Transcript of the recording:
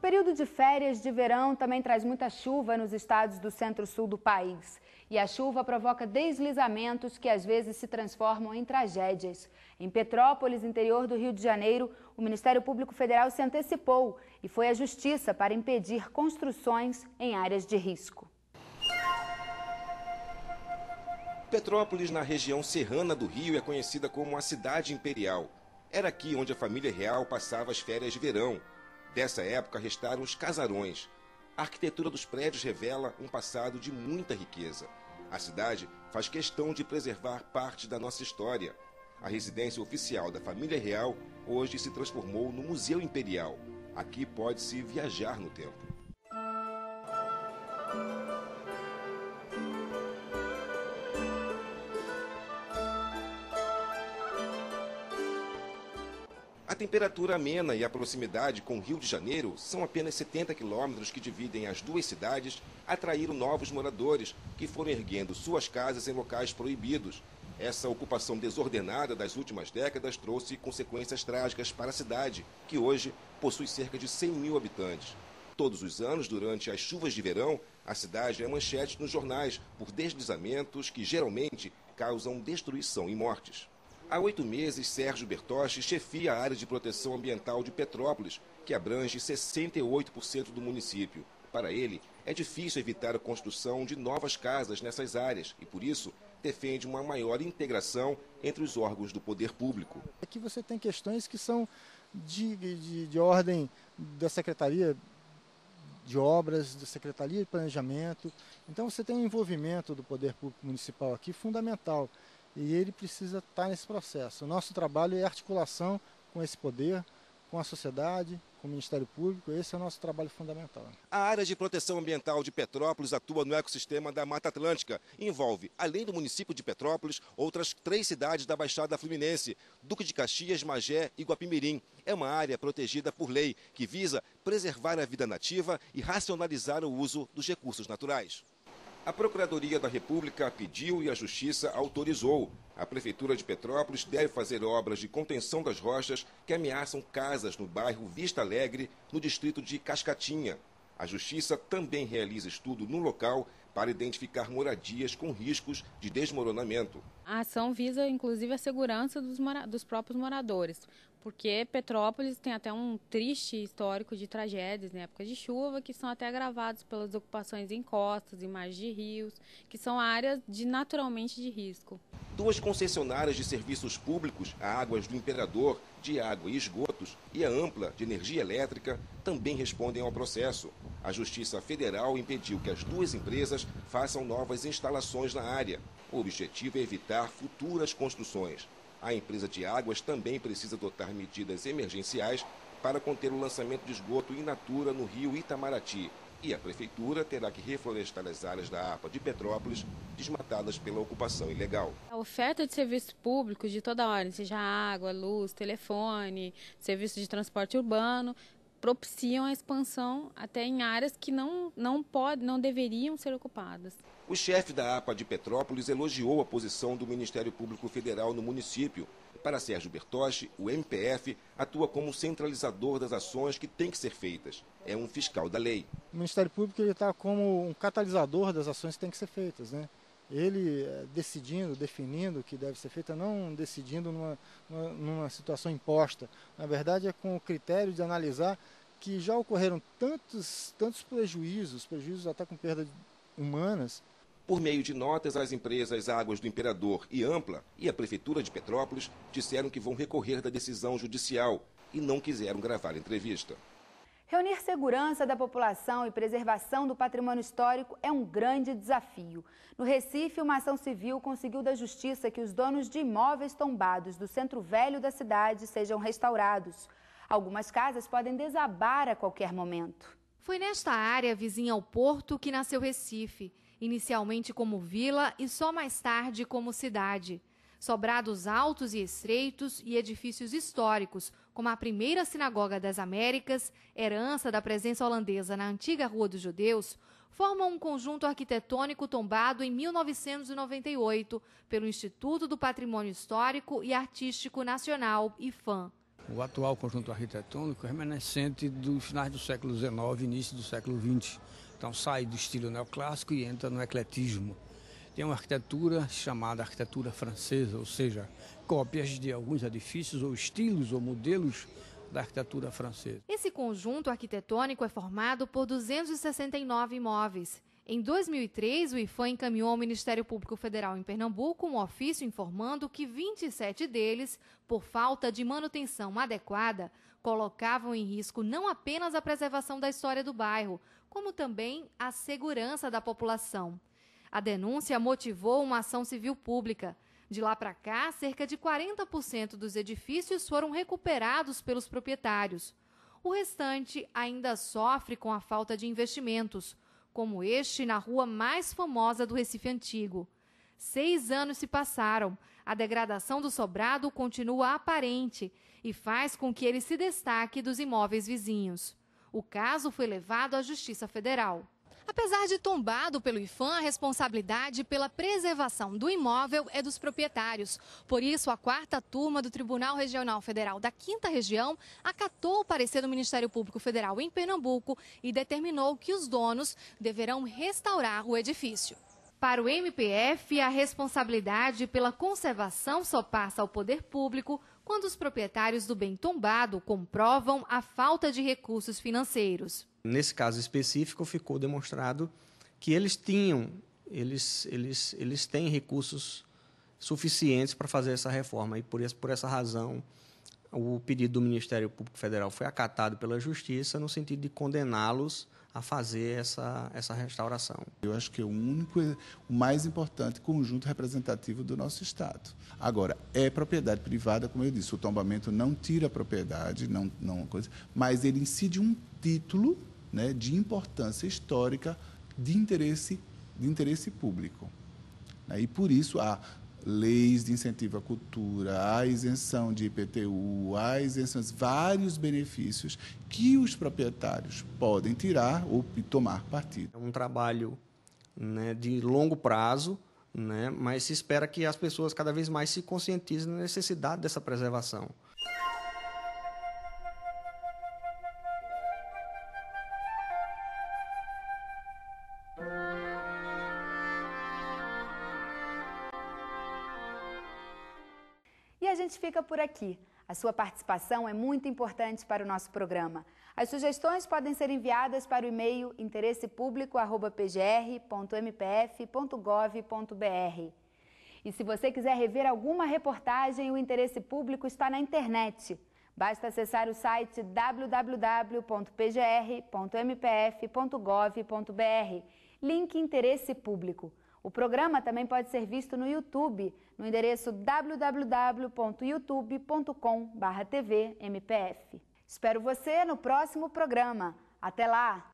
período de férias de verão também traz muita chuva nos estados do centro-sul do país. E a chuva provoca deslizamentos que às vezes se transformam em tragédias. Em Petrópolis, interior do Rio de Janeiro, o Ministério Público Federal se antecipou e foi à Justiça para impedir construções em áreas de risco. Petrópolis, na região serrana do Rio, é conhecida como a Cidade Imperial. Era aqui onde a família real passava as férias de verão. Dessa época restaram os casarões. A arquitetura dos prédios revela um passado de muita riqueza. A cidade faz questão de preservar parte da nossa história. A residência oficial da família real hoje se transformou no Museu Imperial. Aqui pode-se viajar no tempo. A temperatura amena e a proximidade com o Rio de Janeiro, são apenas 70 quilômetros que dividem as duas cidades, atraíram novos moradores que foram erguendo suas casas em locais proibidos. Essa ocupação desordenada das últimas décadas trouxe consequências trágicas para a cidade, que hoje possui cerca de 100 mil habitantes. Todos os anos, durante as chuvas de verão, a cidade é manchete nos jornais por deslizamentos que geralmente causam destruição e mortes. Há 8 meses, Sérgio Bertoche chefia a área de proteção ambiental de Petrópolis, que abrange 68% do município. Para ele, é difícil evitar a construção de novas casas nessas áreas e, por isso, defende uma maior integração entre os órgãos do poder público. Aqui você tem questões que são de ordem da Secretaria de Obras, da Secretaria de Planejamento. Então você tem um envolvimento do poder público municipal aqui fundamental. E ele precisa estar nesse processo. O nosso trabalho é articulação com esse poder, com a sociedade, com o Ministério Público. Esse é o nosso trabalho fundamental. A área de proteção ambiental de Petrópolis atua no ecossistema da Mata Atlântica. Envolve, além do município de Petrópolis, outras 3 cidades da Baixada Fluminense: Duque de Caxias, Magé e Guapimirim. É uma área protegida por lei, que visa preservar a vida nativa e racionalizar o uso dos recursos naturais. A Procuradoria da República pediu e a Justiça autorizou. A Prefeitura de Petrópolis deve fazer obras de contenção das rochas que ameaçam casas no bairro Vista Alegre, no distrito de Cascatinha. A Justiça também realiza estudo no local para identificar moradias com riscos de desmoronamento. A ação visa, inclusive, a segurança dos próprios moradores, porque Petrópolis tem até um triste histórico de tragédias na época de chuva, que são até agravados pelas ocupações em costas, em margens de rios, que são áreas naturalmente de risco. 2 concessionárias de serviços públicos, a Águas do Imperador, de água e esgotos, e a Ampla, de energia elétrica, também respondem ao processo. A Justiça Federal impediu que as 2 empresas façam novas instalações na área. O objetivo é evitar futuras construções. A empresa de águas também precisa adotar medidas emergenciais para conter o lançamento de esgoto in natura no rio Itamaraty. E a Prefeitura terá que reflorestar as áreas da APA de Petrópolis, desmatadas pela ocupação ilegal. A oferta de serviços públicos de toda ordem, seja água, luz, telefone, serviços de transporte urbano, propiciam a expansão até em áreas que não deveriam ser ocupadas. O chefe da APA de Petrópolis elogiou a posição do Ministério Público Federal no município. Para Sérgio Bertoche, o MPF atua como centralizador das ações que têm que ser feitas. É um fiscal da lei. O Ministério Público está como um catalisador das ações que têm que ser feitas, né? Ele decidindo, definindo o que deve ser feito, não decidindo numa situação imposta. Na verdade, é com o critério de analisar que já ocorreram tantos prejuízos até com perdas humanas. Por meio de notas, as empresas Águas do Imperador e Ampla e a Prefeitura de Petrópolis disseram que vão recorrer da decisão judicial e não quiseram gravar entrevista. Reunir segurança da população e preservação do patrimônio histórico é um grande desafio. No Recife, uma ação civil conseguiu da Justiça que os donos de imóveis tombados do centro velho da cidade sejam restaurados. Algumas casas podem desabar a qualquer momento. Foi nesta área vizinha ao porto que nasceu Recife, inicialmente como vila e só mais tarde como cidade. Sobrados altos e estreitos e edifícios históricos, como a primeira Sinagoga das Américas, herança da presença holandesa na antiga Rua dos Judeus, formam um conjunto arquitetônico tombado em 1998 pelo Instituto do Patrimônio Histórico e Artístico Nacional, IPHAN. o atual conjunto arquitetônico é remanescente dos finais do século XIX e início do século XX. Então sai do estilo neoclássico e entra no ecletismo. Tem uma arquitetura chamada arquitetura francesa, ou seja, cópias de alguns edifícios ou estilos ou modelos da arquitetura francesa. Esse conjunto arquitetônico é formado por 269 imóveis. Em 2003, o IPHAN encaminhou ao Ministério Público Federal em Pernambuco um ofício informando que 27 deles, por falta de manutenção adequada, colocavam em risco não apenas a preservação da história do bairro, como também a segurança da população. A denúncia motivou uma ação civil pública. De lá para cá, cerca de 40% dos edifícios foram recuperados pelos proprietários. O restante ainda sofre com a falta de investimentos, como este na rua mais famosa do Recife Antigo. 6 anos se passaram. A degradação do sobrado continua aparente e faz com que ele se destaque dos imóveis vizinhos. O caso foi levado à Justiça Federal. Apesar de tombado pelo IPHAN, a responsabilidade pela preservação do imóvel é dos proprietários. Por isso, a 4ª turma do Tribunal Regional Federal da 5ª Região acatou o parecer do Ministério Público Federal em Pernambuco e determinou que os donos deverão restaurar o edifício. Para o MPF, a responsabilidade pela conservação só passa ao poder público quando os proprietários do bem tombado comprovam a falta de recursos financeiros. Nesse caso específico, ficou demonstrado que eles têm recursos suficientes para fazer essa reforma. E por essa razão, o pedido do Ministério Público Federal foi acatado pela Justiça no sentido de condená-los a fazer essa restauração. Eu acho que é o mais importante conjunto representativo do nosso Estado. Agora, é propriedade privada, como eu disse, o tombamento não tira a propriedade, mas ele incide um título, né, de importância histórica de interesse público. E por isso há leis de incentivo à cultura, há isenção de IPTU, há isenções, vários benefícios que os proprietários podem tirar ou tomar partido. É um trabalho, né, de longo prazo, né, mas se espera que as pessoas cada vez mais se conscientizem da necessidade dessa preservação. E a gente fica por aqui. A sua participação é muito importante para o nosso programa. As sugestões podem ser enviadas para o e-mail interessepublico@pgr.mpf.gov.br. E se você quiser rever alguma reportagem, o Interesse Público está na internet. Basta acessar o site www.pgr.mpf.gov.br. Link Interesse Público. O programa também pode ser visto no YouTube, no endereço www.youtube.com/tvmpf. Espero você no próximo programa. Até lá!